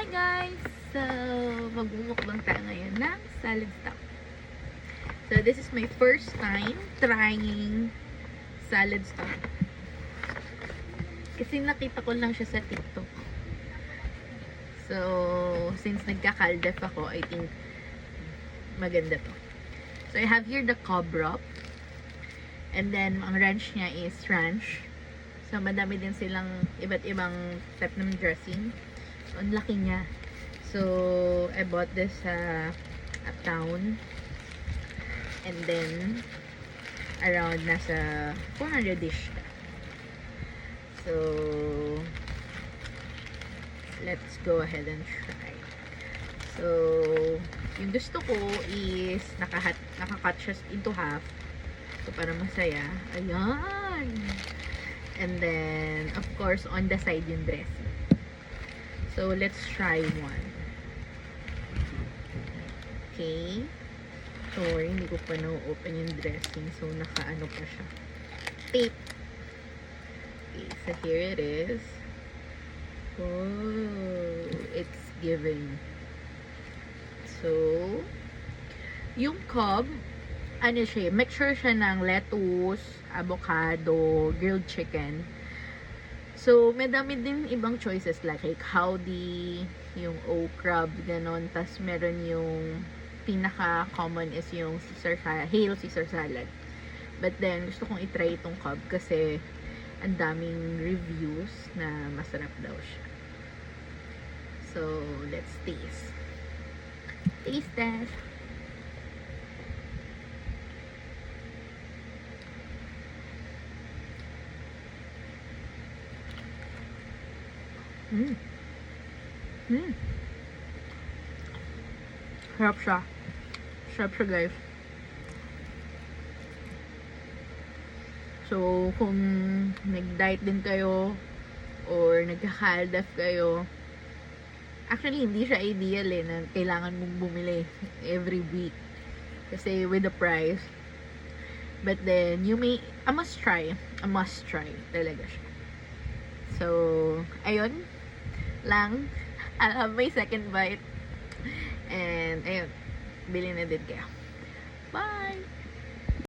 guys! So, magmumukbang tayo ngayon ng salad stock. So, this is my first time trying salad stock. Kasi nakita ko lang siya sa TikTok. So, since nagka-caldef ako, I think maganda to. So, I have here the cob wrap. And then, ang ranch niya is ranch. So, madami din silang iba't ibang type ng dressing. So, ang laki niya. So, I bought this sa Uptown. And then, around nasa 400-ish. So, let's go ahead and try. So, yung gusto ko is nakakat siya into half. So, para masaya. Ayan! And then, of course, on the side yung dressing. So, let's try one. Okay. Sorry, hindi ko pa na-open yung dressing. So, naka-ano pa siya. Tape. Okay, so here it is. Oh, it's giving. So, yung cob, ano siya, mixture siya ng lettuce, avocado, grilled chicken. So, may dami din ibang choices like howdy, yung okra, ganon. Tas meron yung pinaka-common is yung Hail Caesar salad. But then, gusto kong itry itong cob kasi ang daming reviews na masarap daw siya. So, let's taste. Taste test. Sarap siya. Sarap siya, guys. So, kung nag-diet din kayo or nagka-caldef kayo, actually, hindi siya ideal na kailangan mong bumili every week. Kasi with the price. But then, a must try. A must try talaga siya. So, ayun lang. I'll have my second bite. And, ayun. Bili na din kayo. Bye!